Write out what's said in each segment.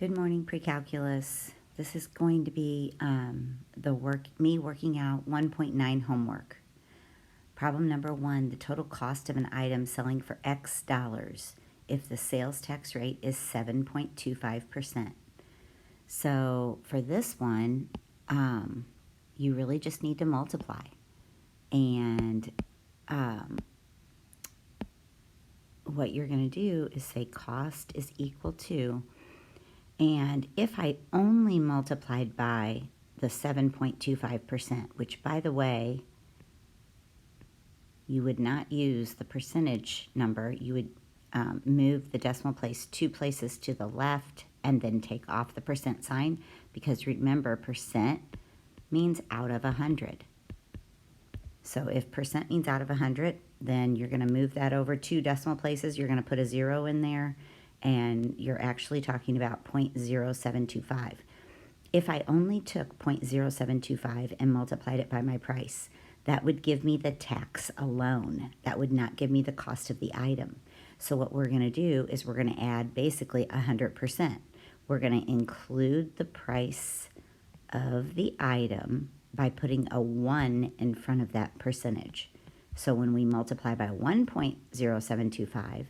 Good morning, pre-calculus. This is going to be me working out 1.9 homework. Problem number 1, the total cost of an item selling for X dollars if the sales tax rate is 7.25%. So for this one, you really just need to multiply. And what you're going to do is say cost is equal to, and if I only multiplied by the 7.25%, which, by the way, you would not use the percentage number. You would move the decimal place 2 places to the left and then take off the percent sign, because remember, percent means out of 100. So if percent means out of 100, then you're going to move that over 2 decimal places. You're going to put a 0 in there, and you're actually talking about 0.0725. If I only took 0.0725 and multiplied it by my price, that would give me the tax alone. That would not give me the cost of the item. So what we're going to do is we're going to add basically 100%. We're going to include the price of the item by putting a 1 in front of that percentage. So when we multiply by 1.0725,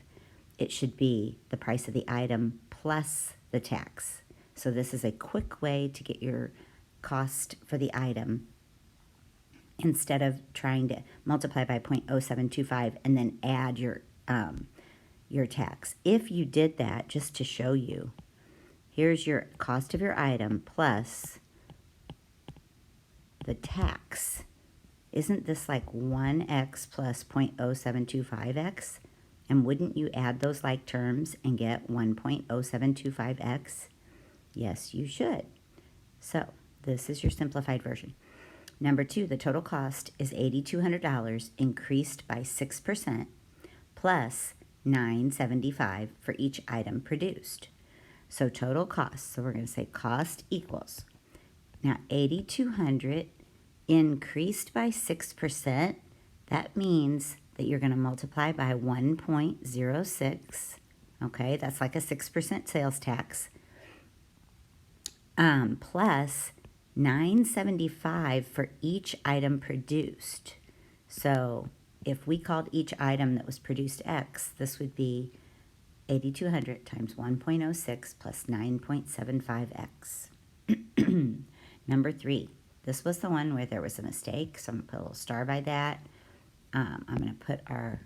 it should be the price of the item plus the tax. So this is a quick way to get your cost for the item instead of trying to multiply by 0.0725 and then add your tax. If you did that, just to show you, here's your cost of your item plus the tax. Isn't this like 1x plus 0.0725x? And wouldn't you add those like terms and get 1.0725x? Yes, you should. So this is your simplified version. Number 2, the total cost is $8,200 increased by 6% plus $975 for each item produced. So total cost, so we're going to say cost equals. Now $8,200 increased by 6%, that means that you're going to multiply by 1.06. Okay, that's like a 6% sales tax. Plus $975 for each item produced. So if we called each item that was produced X, this would be 8,200 times 1.06 plus 9.75x. Number 3, this was the one where there was a mistake, so I'm going to put a little star by that. I'm going to put our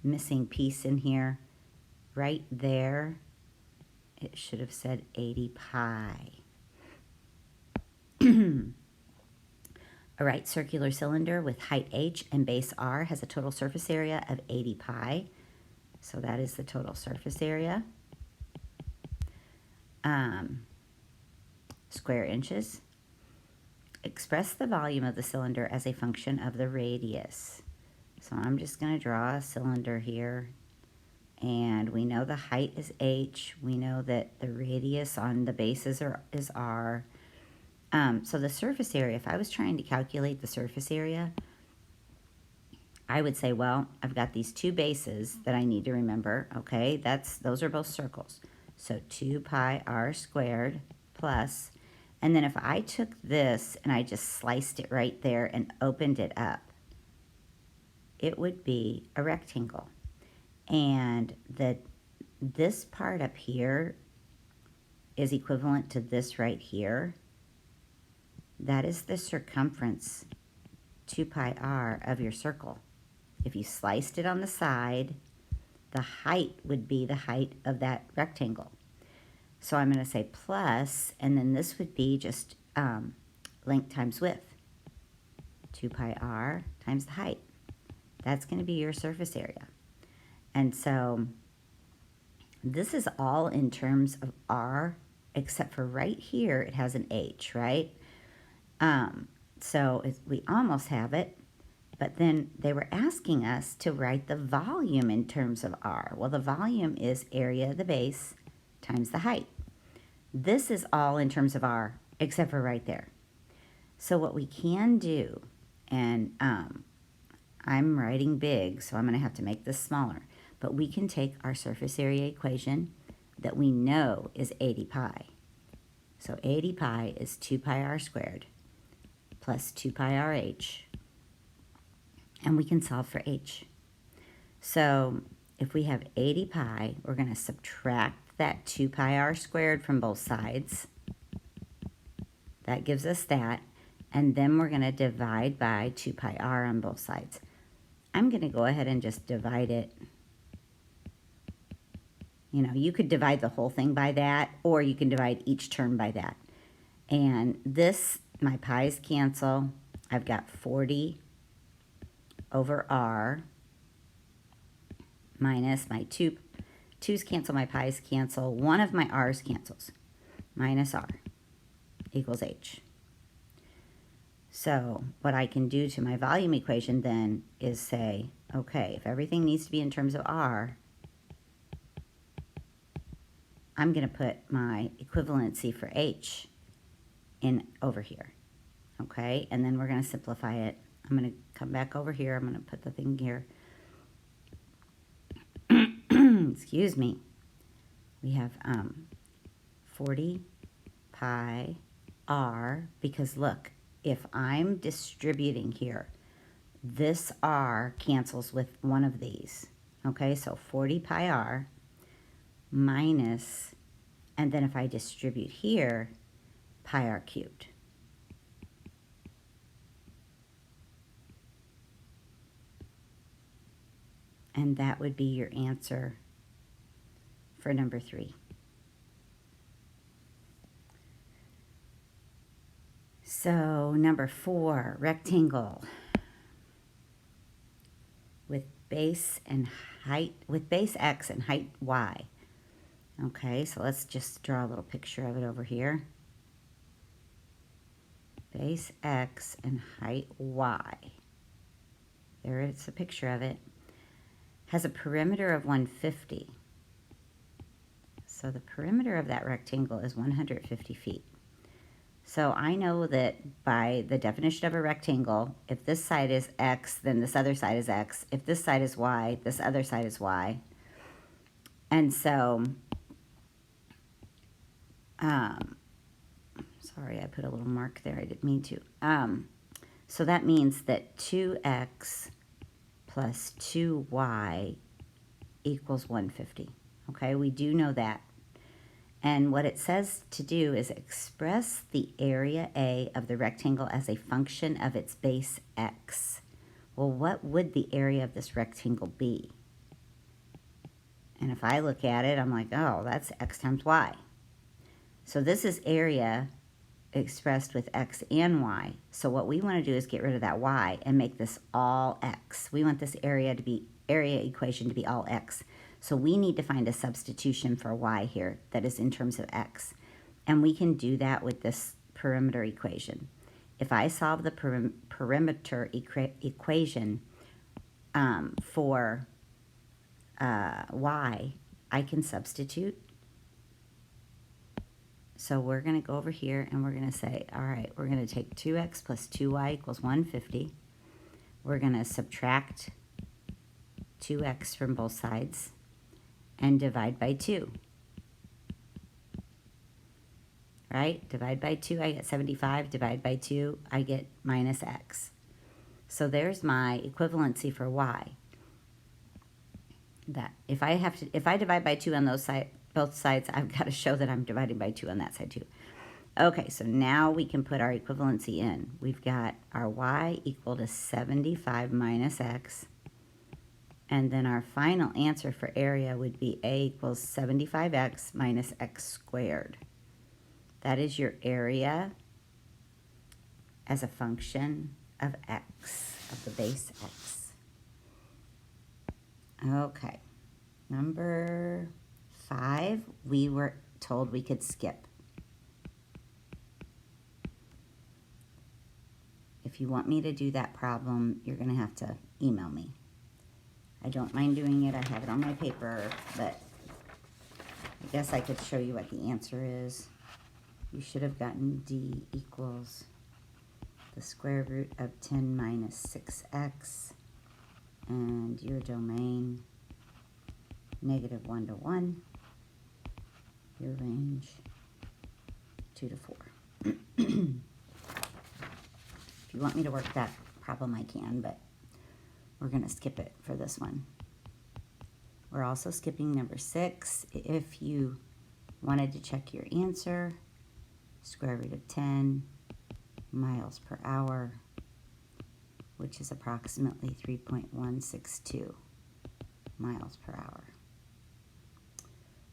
missing piece in here right there. It should have said 80 pi. A right circular cylinder with height h and base r has a total surface area of 80 pi. So that is the total surface area. Square inches. Express the volume of the cylinder as a function of the radius. So I'm just going to draw a cylinder here. And we know the height is h. We know that the radius on the bases is r. So the surface area, if I was trying to calculate the surface area, I would say, well, I've got these 2 bases that I need to remember, okay? Those are both circles. So 2 pi r squared plus, and then if I took this and I just sliced it right there and opened it up, it would be a rectangle. And this part up here is equivalent to this right here. That is the circumference, 2 pi r, of your circle. If you sliced it on the side, the height would be the height of that rectangle. So I'm going to say plus, and then this would be just length times width. 2 pi r times the height. That's going to be your surface area. And so this is all in terms of r, except for right here it has an h, right? So we almost have it, but then they were asking us to write the volume in terms of r. Well, the volume is area of the base times the height. This is all in terms of r, except for right there. So what we can do, and I'm writing big, so I'm going to have to make this smaller, but we can take our surface area equation that we know is 80 pi. So 80 pi is 2 pi r squared plus 2 pi r h, and we can solve for h. So if we have 80 pi, we're going to subtract that 2 pi r squared from both sides. That gives us that. And then we're going to divide by 2 pi r on both sides. I'm going to go ahead and just divide it. You know, you could divide the whole thing by that, or you can divide each term by that. And this, my pi's cancel. I've got 40 over r minus my 2's cancel, my pi's cancel. One of my r's cancels. Minus r equals h. So what I can do to my volume equation then is say, okay, if everything needs to be in terms of r, I'm going to put my equivalency for h in over here, okay? And then we're going to simplify it. I'm going to come back over here. I'm going to put the thing here. Excuse me. We have 40 pi r, because look, if I'm distributing here, this r cancels with one of these, okay? So 40 pi r minus, and then if I distribute here, pi r cubed. And that would be your answer for number 3. So number 4, rectangle with base and height, with base x and height y. Okay, so let's just draw a little picture of it over here. Base x and height y. There it's a picture of it. Has a perimeter of 150. So the perimeter of that rectangle is 150 feet. So I know that by the definition of a rectangle, if this side is x, then this other side is x. If this side is y, this other side is y. And so, sorry, I put a little mark there. I didn't mean to. So that means that 2x plus 2y equals 150. Okay, we do know that. And what it says to do is express the area A of the rectangle as a function of its base x. Well, what would the area of this rectangle be? And if I look at it, I'm like, oh, that's x times y. So this is area expressed with x and y. So what we want to do is get rid of that y and make this all x. We want this area equation to be all x. So we need to find a substitution for y here that is in terms of x. And we can do that with this perimeter equation. If I solve the perimeter equation for y, I can substitute. So we're going to go over here and we're going to say, all right, we're going to take 2x plus 2y equals 150. We're going to subtract 2x from both sides and divide by 2. Right? Divide by 2, I get 75. Divide by 2, I get minus x. So there's my equivalency for y. That if I divide by 2 on those both sides, I've got to show that I'm dividing by 2 on that side too. Okay, so now we can put our equivalency in. We've got our y equal to 75 minus x. And then our final answer for area would be A equals 75x minus x squared. That is your area as a function of x, of the base x. Okay, number 5, we were told we could skip. If you want me to do that problem, you're going to have to email me. I don't mind doing it. I have it on my paper, but I guess I could show you what the answer is. You should have gotten D equals the square root of 10 minus 6x, and your domain negative 1 to 1. your range 2 to 4. If you want me to work that problem, I can, but we're going to skip it for this one. We're also skipping number 6. If you wanted to check your answer, square root of 10 miles per hour, which is approximately 3.162 miles per hour.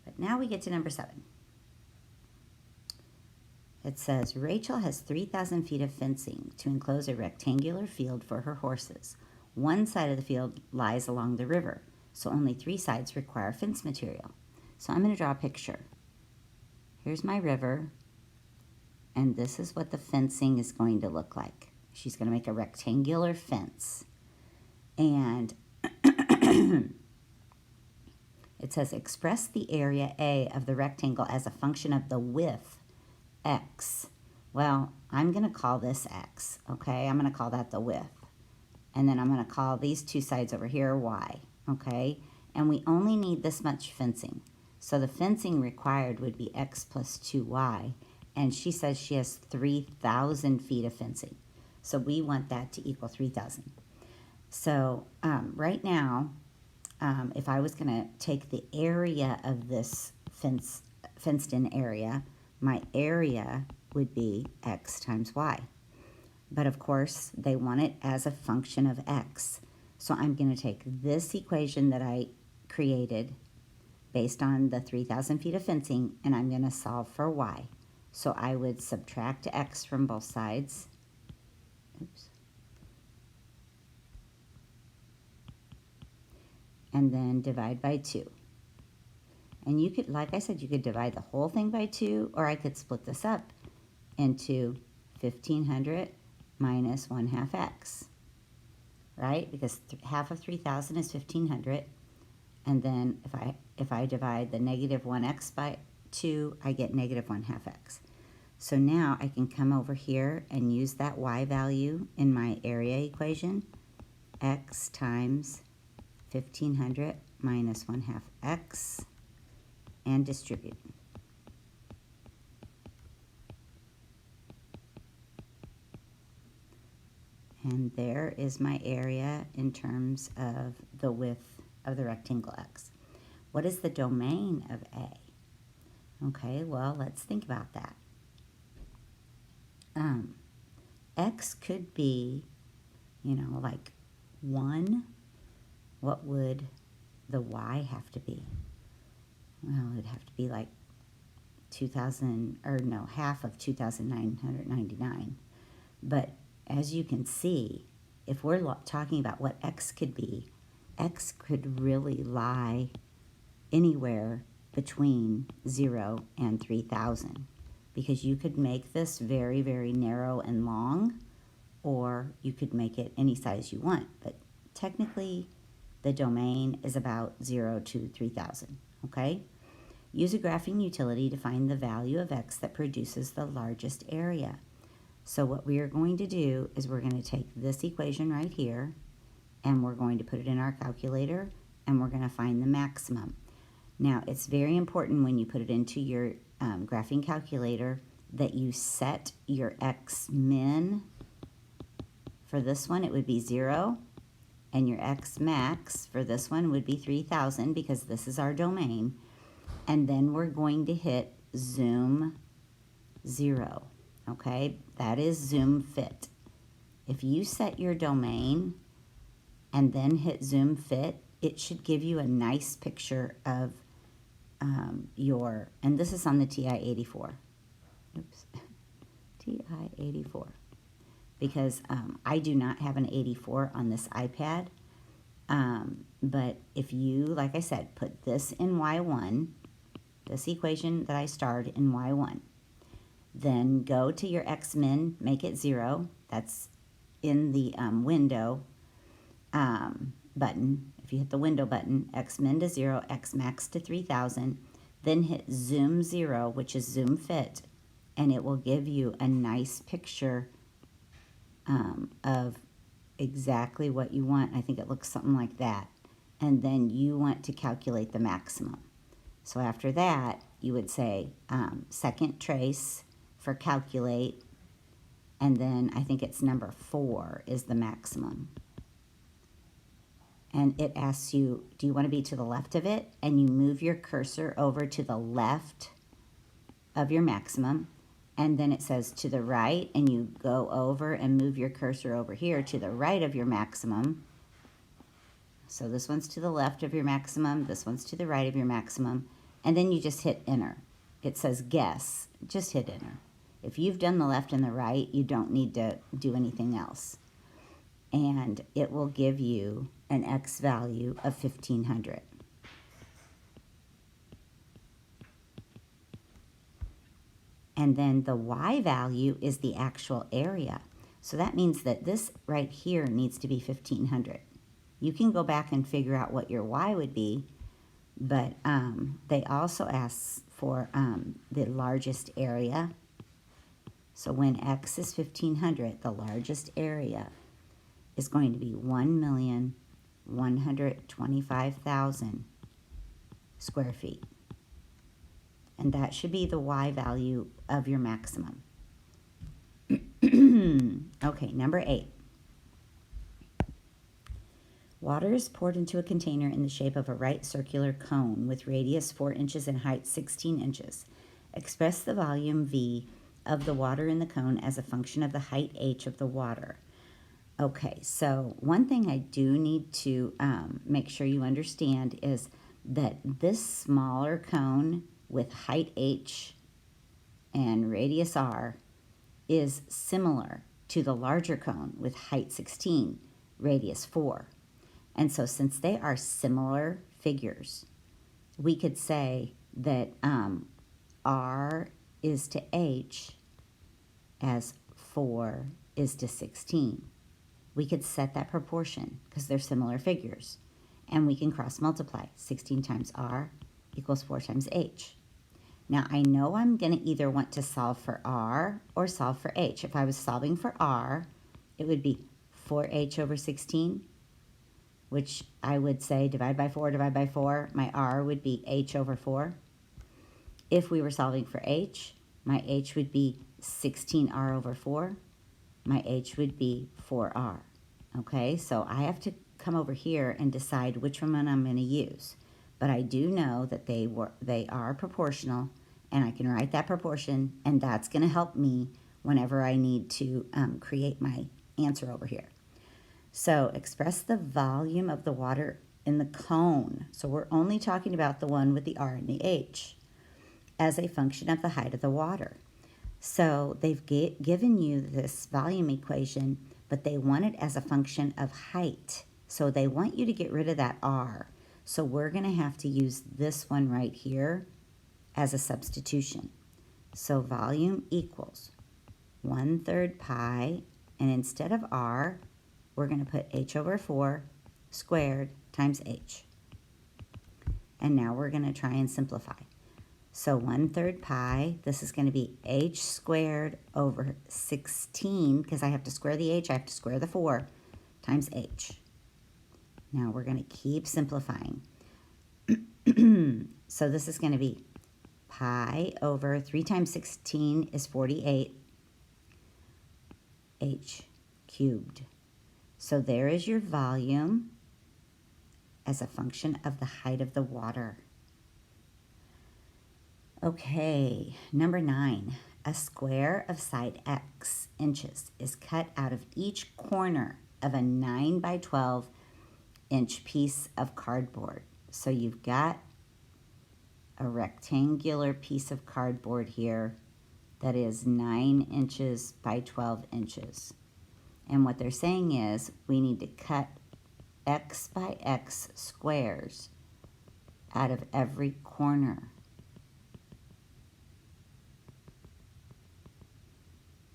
But now we get to number 7. It says, Rachel has 3,000 feet of fencing to enclose a rectangular field for her horses. One side of the field lies along the river, so only 3 sides require fence material. So I'm going to draw a picture. Here's my river, and this is what the fencing is going to look like. She's going to make a rectangular fence. And it says, express the area A of the rectangle as a function of the width, x. Well, I'm going to call this x, okay? I'm going to call that the width. And then I'm going to call these 2 sides over here y, okay? And we only need this much fencing. So the fencing required would be x plus 2y. And she says she has 3,000 feet of fencing. So we want that to equal 3,000. So right now, if I was going to take the area of this fenced-in area, my area would be x times y. But of course, they want it as a function of x. So I'm going to take this equation that I created based on the 3,000 feet of fencing, and I'm going to solve for y. So I would subtract x from both sides. Oops. And then divide by 2. And you could, like I said, you could divide the whole thing by 2, or I could split this up into 1,500 minus 1/2 x, right? Because half of 3,000 is 1,500. And then if I divide the negative 1x by 2, I get negative 1/2 x. So now I can come over here and use that y value in my area equation. X times 1,500 minus 1/2 x, and distribute. And there is my area in terms of the width of the rectangle x. What is the domain of A? Okay, well, let's think about that. X could be, like 1. What would the y have to be? Well, it'd have to be like 2,000, or no, half of 2,999. But as you can see, if we're talking about what x could be, x could really lie anywhere between 0 and 3,000, because you could make this very, very narrow and long, or you could make it any size you want. But technically, the domain is about 0 to 3,000, okay? Use a graphing utility to find the value of x that produces the largest area. So what we are going to do is we're going to take this equation right here, and we're going to put it in our calculator, and we're going to find the maximum. Now, it's very important when you put it into your graphing calculator that you set your x min. For this one, it would be 0, and your x max for this one would be 3,000, because this is our domain. And then we're going to hit zoom 0, okay? That is zoom fit. If you set your domain and then hit zoom fit, it should give you a nice picture of and this is on the TI-84. Oops, TI-84. Because I do not have an 84 on this iPad. But if you, like I said, put this in Y1, this equation that I starred in Y1, then go to your X min, make it 0. That's in the window button. If you hit the window button, X min to 0, X max to 3,000, then hit zoom 0, which is zoom fit, and it will give you a nice picture of exactly what you want. I think it looks something like that. And then you want to calculate the maximum. So after that, you would say second trace for calculate, and then I think it's number 4 is the maximum. And it asks you, do you want to be to the left of it? And you move your cursor over to the left of your maximum. And then it says to the right, and you go over and move your cursor over here to the right of your maximum. So this one's to the left of your maximum, this one's to the right of your maximum, and then you just hit enter. It says guess, just hit enter. If you've done the left and the right, you don't need to do anything else. And it will give you an X value of 1500. And then the Y value is the actual area. So that means that this right here needs to be 1500. You can go back and figure out what your Y would be, but they also ask for the largest area. So when X is 1500, the largest area is going to be 1,125,000 square feet. And that should be the Y value of your maximum. Okay, number 8. Water is poured into a container in the shape of a right circular cone with radius 4 inches and height 16 inches. Express the volume V of the water in the cone as a function of the height h of the water. Okay, so one thing I do need to make sure you understand is that this smaller cone with height h and radius r is similar to the larger cone with height 16, radius 4. And so since they are similar figures, we could say that r is to h as 4 is to 16. We could set that proportion because they're similar figures. And we can cross multiply. 16 times r equals 4 times h. Now I know I'm going to either want to solve for r or solve for h. If I was solving for r, it would be 4h over 16, which I would say divide by 4, divide by 4. My r would be h over 4. If we were solving for h, my h would be 16r over 4. My h would be 4r. Okay, so I have to come over here and decide which one I'm going to use. But I do know that they are proportional, and I can write that proportion, and that's going to help me whenever I need to create my answer over here. So express the volume of the water in the cone. So we're only talking about the one with the r and the h as a function of the height of the water. So they've given you this volume equation, but they want it as a function of height. So they want you to get rid of that r. So we're going to have to use this one right here as a substitution. So volume equals 1/3 pi, and instead of r, we're going to put h over 4 squared times h. And now we're going to try and simplify. So 1/3 pi, this is going to be h squared over 16, because I have to square the h, I have to square the 4, times h. Now we're going to keep simplifying. So this is going to be pi over 3 times 16 is 48, h cubed. So there is your volume as a function of the height of the water. Okay, number 9. A square of side x inches is cut out of each corner of a 9 by 12 inch piece of cardboard. So you've got a rectangular piece of cardboard here that is 9 inches by 12 inches. And what they're saying is we need to cut x by x squares out of every corner.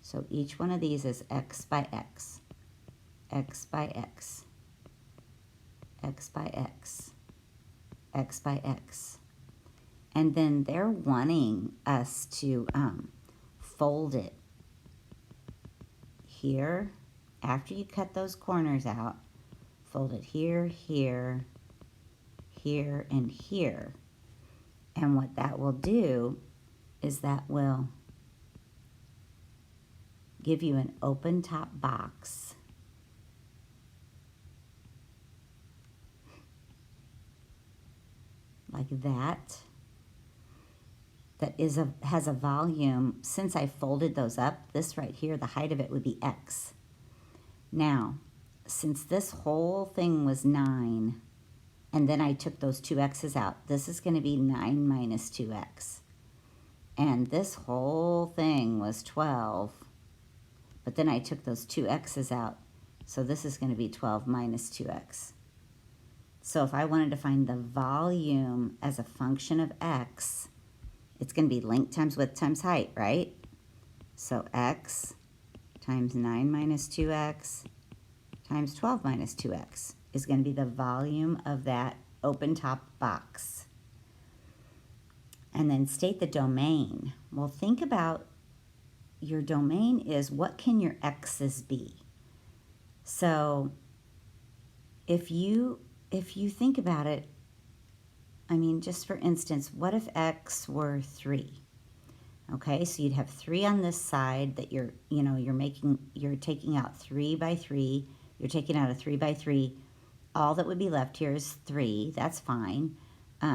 So each one of these is x by x, x by x, x by x, x by x. And then they're wanting us to fold it here. After you cut those corners out, fold it here, here, here, and here. And what that will do is that will give you an open top box like that, that has a volume. Since I folded those up, this right here, the height of it would be X. Now, since this whole thing was 9, and then I took those 2 x's out, this is going to be 9 minus 2x. And this whole thing was 12, but then I took those 2 x's out, so this is going to be 12 minus 2x. So if I wanted to find the volume as a function of x, it's going to be length times width times height, right? So x times 9 minus 2x times 12 minus 2x is going to be the volume of that open top box. And then state the domain. Well, think about your domain is what can your x's be? So if you think about it, I mean, just for instance, what if x were 3? Okay, so you'd have 3 on this side that you're taking out 3 by 3. You're taking out a 3 by 3. All that would be left here is 3. That's fine.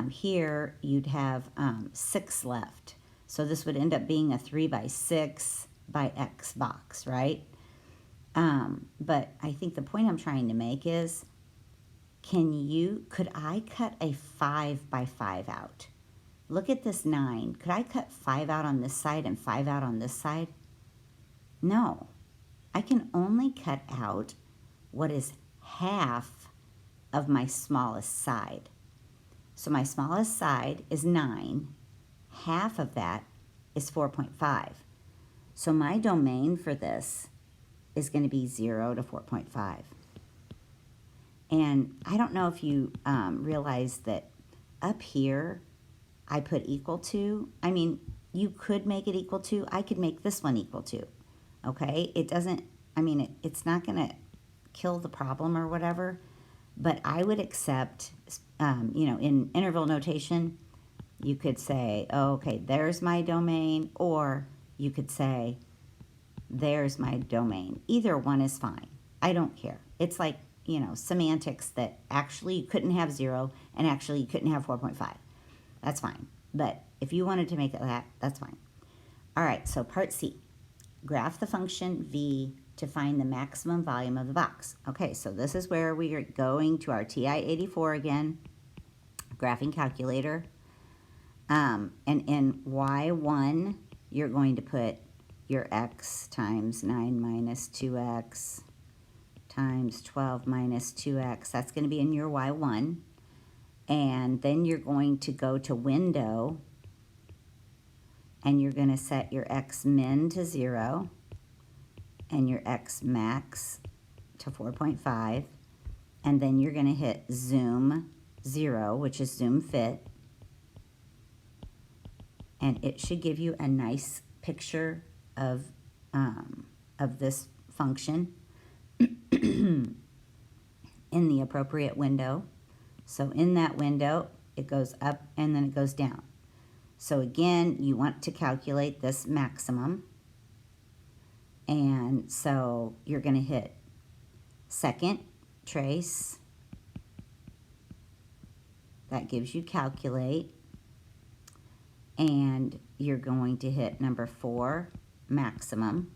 Here you'd have 6 left. So this would end up being a 3 by 6 by x box, right? But I think the point I'm trying to make is, could I cut a 5 by 5 out? Look at this 9. Could I cut 5 out on this side and 5 out on this side? No. I can only cut out what is half of my smallest side. So my smallest side is 9. Half of that is 4.5. So my domain for this is going to be 0 to 4.5. And I don't know if you realize that up here I put equal to. I mean, you could make it equal to. I could make this one equal to. Okay? It doesn't, I mean, it's not going to kill the problem or whatever. But I would accept, in interval notation, you could say, oh, okay, there's my domain. Or you could say, there's my domain. Either one is fine. I don't care. It's like, semantics that actually you couldn't have 0 and actually you couldn't have 4.5. That's fine. But if you wanted to make it that, that's fine. All right, so part C. Graph the function v to find the maximum volume of the box. Okay, so this is where we are going to our TI-84 again, graphing calculator. And in Y1, you're going to put your x times 9 minus 2x times 12 minus 2x. That's going to be in your Y1. And then you're going to go to window, and you're going to set your x min to 0 and your x max to 4.5. And then you're going to hit zoom 0, which is zoom fit. And it should give you a nice picture of this function in the appropriate window. So in that window, it goes up and then it goes down. So again, you want to calculate this maximum. And so you're going to hit second trace. That gives you calculate. And you're going to hit number 4, maximum.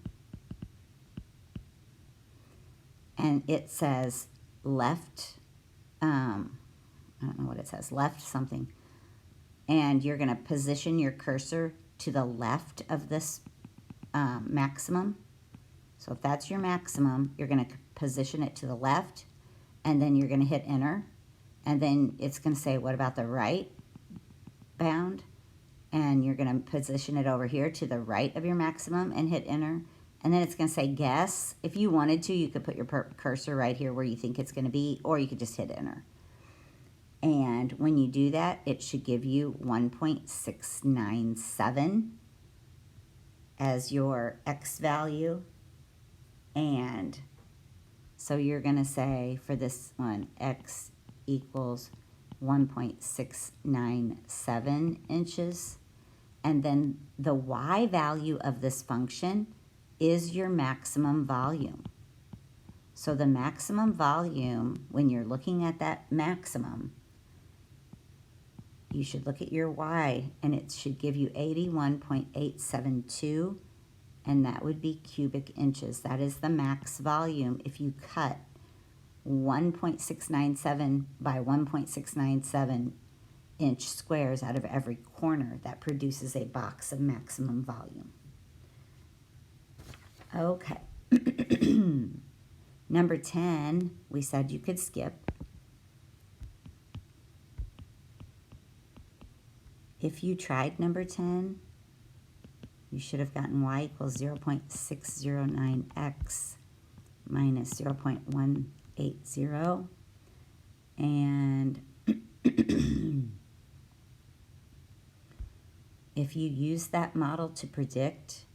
And it says left, I don't know what it says, left something. And you're going to position your cursor to the left of this maximum. So if that's your maximum, you're going to position it to the left, and then you're going to hit enter. And then it's going to say, what about the right bound? And you're going to position it over here to the right of your maximum and hit enter. And then it's going to say guess. If you wanted to, you could put your cursor right here where you think it's going to be, or you could just hit enter. And when you do that, it should give you 1.697 as your x value. And so you're going to say for this one, x equals 1.697 inches. And then the y value of this function is your maximum volume. So the maximum volume, when you're looking at that maximum, you should look at your y, and it should give you 81.872, and that would be cubic inches. That is the max volume if you cut 1.697 by 1.697 inch squares out of every corner. That produces a box of maximum volume. Okay. Number 10, we said you could skip. If you tried number 10, you should have gotten y equals 0.609x minus 0.180. And if you use that model to predict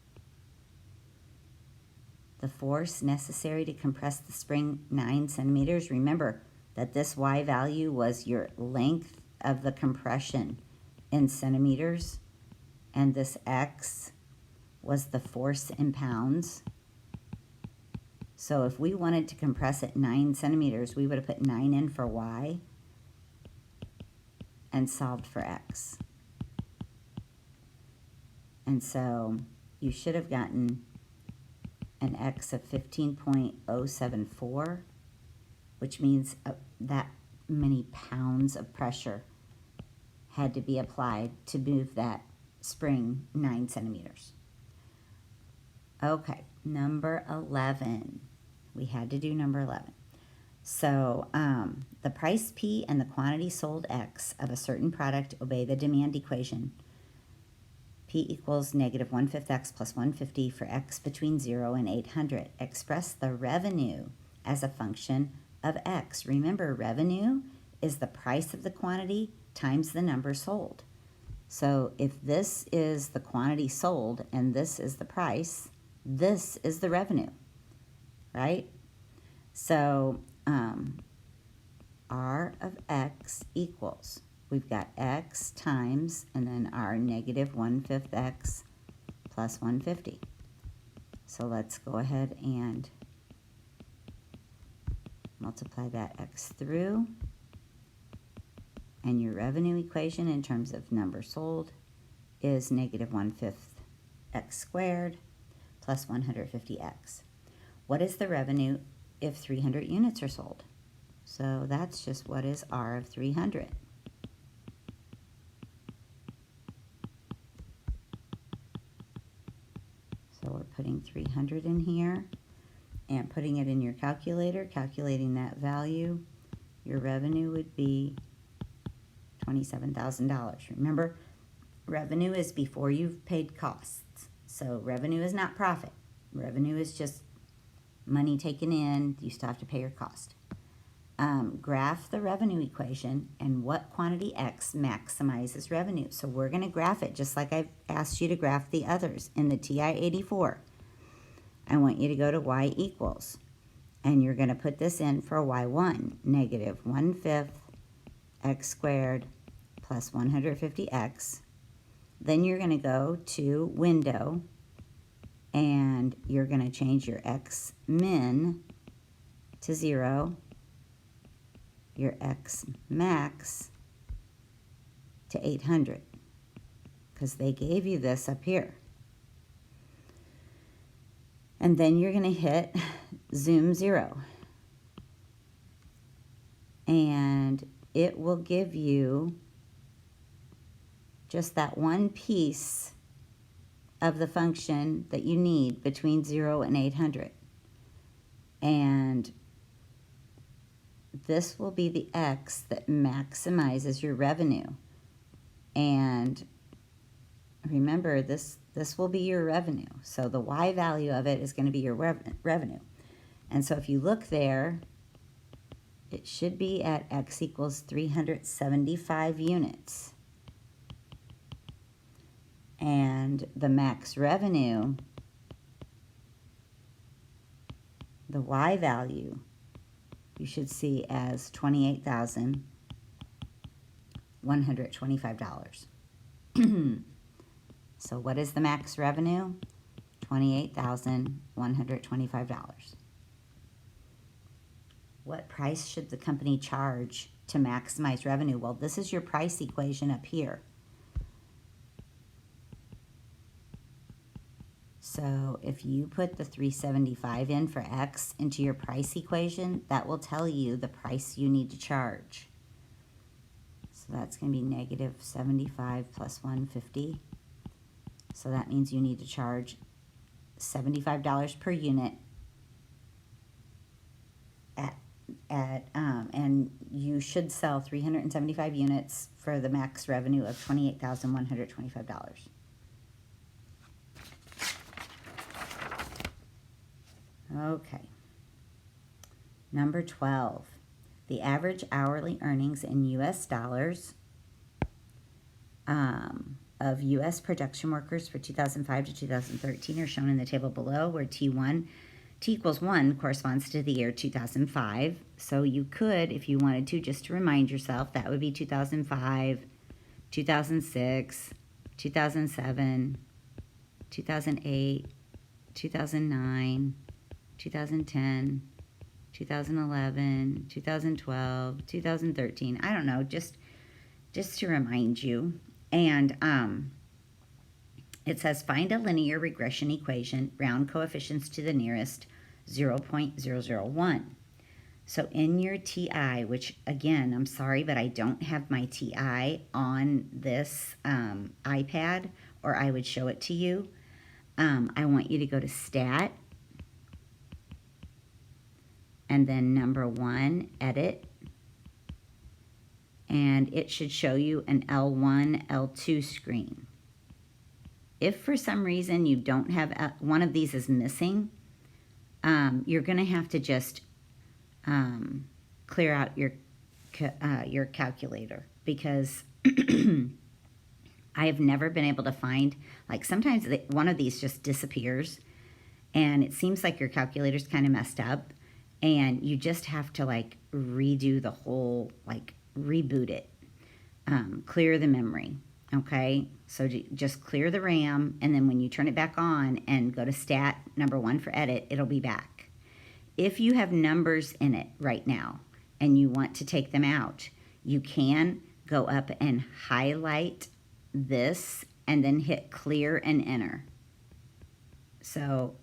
the force necessary to compress the spring 9 centimeters, remember that this y value was your length of the compression in centimeters, and this x was the force in pounds. So if we wanted to compress it 9 centimeters, we would have put 9 in for y and solved for x. And so you should have gotten an x of 15.074, which means that many pounds of pressure had to be applied to move that spring 9 centimeters. Okay, number 11. We had to do number 11. So the price P and the quantity sold X of a certain product obey the demand equation. P equals negative 1/5 X plus 150 for X between 0 and 800. Express the revenue as a function of X. Remember, revenue is the price of the quantity times the number sold. So if this is the quantity sold and this is the price, this is the revenue, right? So R of X equals, we've got X times, and then our negative 1/5 X plus 150. So let's go ahead and multiply that X through. And your revenue equation in terms of number sold is negative 1/5 X squared plus 150X. What is the revenue if 300 units are sold? So that's just what is R of 300. So we're putting 300 in here and putting it in your calculator, calculating that value. Your revenue would be $27,000. Remember, revenue is before you've paid costs. So revenue is not profit. Revenue is just money taken in. You still have to pay your cost. Graph the revenue equation and what quantity X maximizes revenue. So we're going to graph it just like I've asked you to graph the others in the TI-84. I want you to go to Y equals, and you're going to put this in for Y1, negative 1/5 X squared plus 150X. Then you're going to go to window, and you're going to change your X min to 0, your X max to 800, because they gave you this up here. And then you're going to hit zoom 0. And it will give you just that one piece of the function that you need between 0 and 800. And this will be the X that maximizes your revenue. And remember, this will be your revenue. So the Y value of it is going to be your revenue. And so if you look there, it should be at X equals 375 units. And the max revenue, the Y value, you should see as 28,000 $28,125. So what is the max revenue? $28,125. What price should the company charge to maximize revenue? Well, this is your price equation up here. So if you put the 375 in for X into your price equation, that will tell you the price you need to charge. So that's going to be negative 75 plus 150. So that means you need to charge $75 per unit and you should sell 375 units for the max revenue of $28,125. Okay. Number 12. The average hourly earnings in U.S. dollars of U.S. production workers for 2005 to 2013 are shown in the table below, where T equals 1 corresponds to the year 2005. So you could, if you wanted to, just to remind yourself, that would be 2005, 2006, 2007, 2008, 2009, 2010, 2011, 2012, 2013. I don't know, just to remind you. And it says find a linear regression equation, round coefficients to the nearest 0.001. So in your TI, which again, I'm sorry, but I don't have my TI on this iPad, or I would show it to you. I want you to go to Stat, and then number 1, Edit, and it should show you an L1, L2 screen. If for some reason you don't have one of these is missing, you're going to have to just clear out your calculator, because I have never been able to find, like sometimes one of these just disappears and it seems like your calculator's kind of messed up, and you just have to like redo the whole, like reboot it, clear the memory. Okay, so just clear the RAM, and then when you turn it back on and go to Stat, number 1 for Edit, it'll be back. If you have numbers in it right now and you want to take them out, you can go up and highlight this and then hit Clear and Enter. So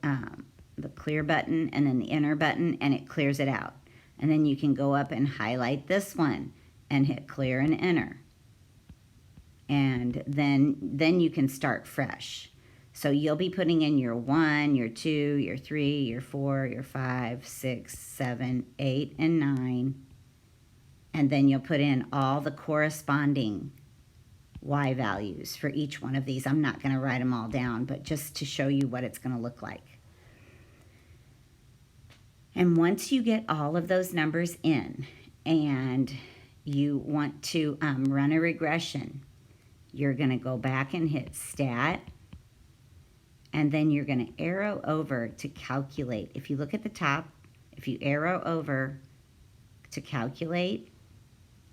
the Clear button and then the Enter button, and it clears it out. And then you can go up and highlight this one and hit Clear and Enter. And then you can start fresh. So you'll be putting in your 1, your 2, your 3, your 4, your 5, 6, 7, 8, and 9. And then you'll put in all the corresponding Y values for each one of these. I'm not going to write them all down, but just to show you what it's going to look like. And once you get all of those numbers in and you want to run a regression, you're going to go back and hit Stat, and then you're going to arrow over to Calculate. If you look at the top, if you arrow over to Calculate,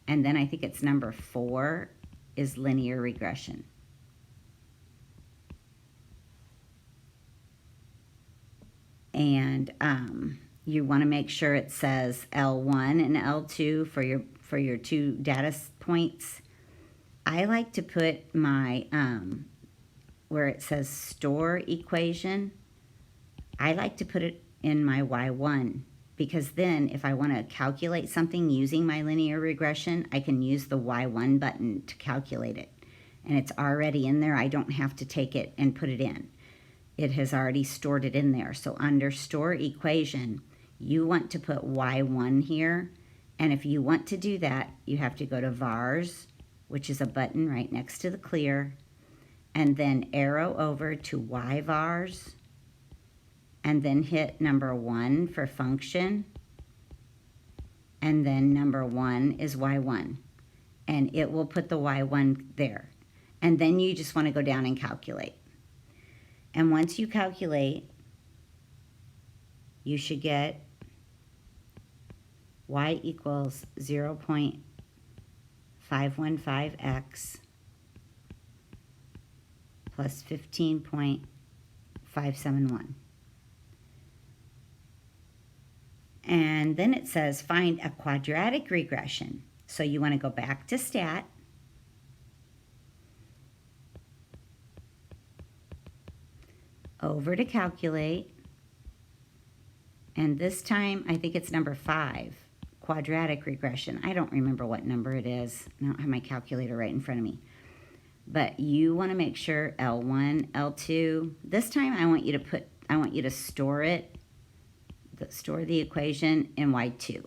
and then I think it's number 4 is Linear Regression. And you want to make sure it says L1 and L2 for your 2 data points. I like to put my, where it says store equation, I like to put it in my Y1, because then if I want to calculate something using my linear regression, I can use the Y1 button to calculate it. And it's already in there. I don't have to take it and put it in. It has already stored it in there. So under store equation, you want to put Y1 here. And if you want to do that, you have to go to VARs, which is a button right next to the clear, and then arrow over to YVARs, and then hit number 1 for function, and then number 1 is Y1, and it will put the Y1 there. And then you just want to go down and calculate. And once you calculate, you should get Y equals 0.5 515x plus 15.571. And then it says find a quadratic regression. So you want to go back to stat. Over to calculate. And this time, I think it's number 5, quadratic regression. I don't remember what number it is. I don't have my calculator right in front of me. But you want to make sure L1, L2. This time I want you to store it, store the equation in Y2.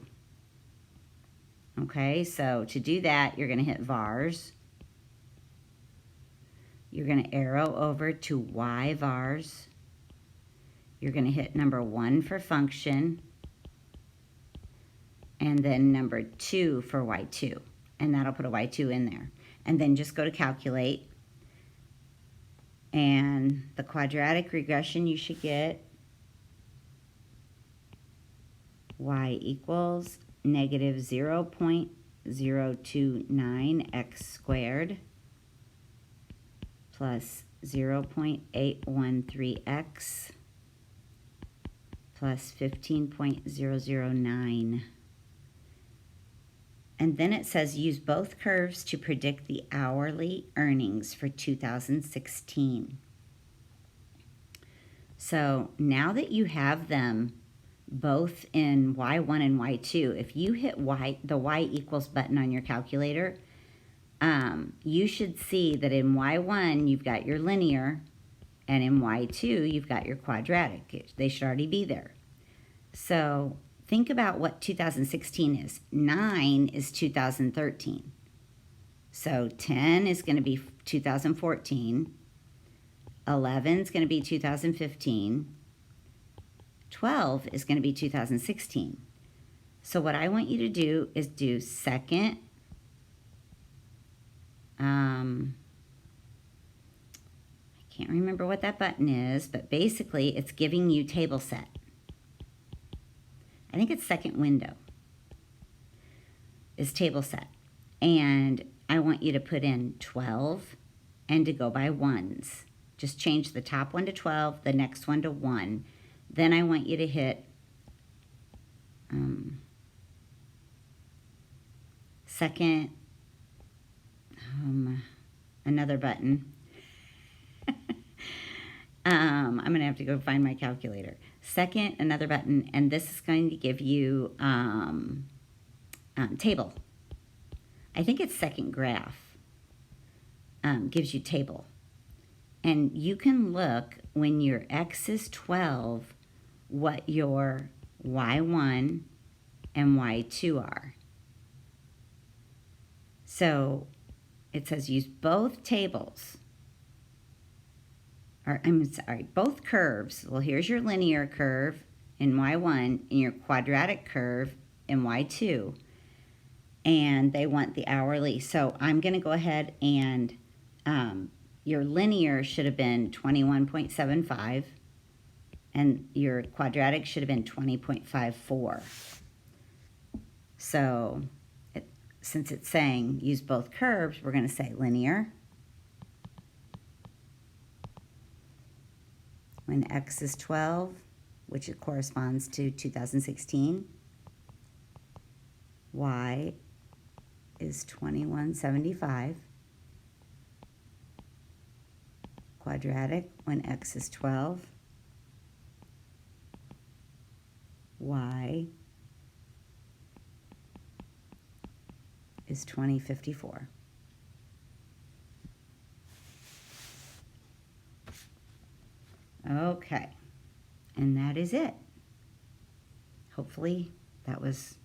Okay, so to do that, you're going to hit vars. You're going to arrow over to Y vars. You're going to hit number 1 for function, and then number 2 for Y2. And that'll put a Y2 in there. And then just go to calculate. And the quadratic regression you should get, Y equals negative 0.029x squared plus 0.813x plus 15.009. And then it says use both curves to predict the hourly earnings for 2016. So now that you have them both in Y1 and Y2, if you hit the Y equals button on your calculator, you should see that in Y1 you've got your linear, and in Y2 you've got your quadratic. They should already be there. So think about what 2016 is. 9 is 2013. So 10 is going to be 2014. 11 is going to be 2015. 12 is going to be 2016. So what I want you to do is do second. I can't remember what that button is, but basically it's giving you table set. I think it's second window is table set. And I want you to put in 12 and to go by ones. Just change the top one to 12, the next one to 1. Then I want you to hit second, another button. I'm going to have to go find my calculator. Second, another button, and this is going to give you table. I think it's second graph. Gives you table. And you can look when your X is 12 what your Y1 and Y2 are. So it says use both tables. Or I'm sorry, both curves. Well, here's your linear curve in Y1 and your quadratic curve in Y2. And they want the hourly. So I'm going to go ahead and your linear should have been 21.75 and your quadratic should have been 20.54. So since it's saying use both curves, we're going to say linear. When X is 12, which it corresponds to 2016, Y is 2175. Quadratic, when X is 12, Y is 2054. Okay, and that is it. Hopefully that was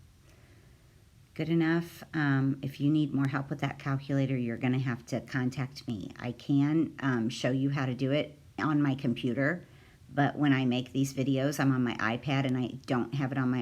good enough. If you need more help with that calculator, you're going to have to contact me. I can show you how to do it on my computer, but when I make these videos, I'm on my iPad and I don't have it on my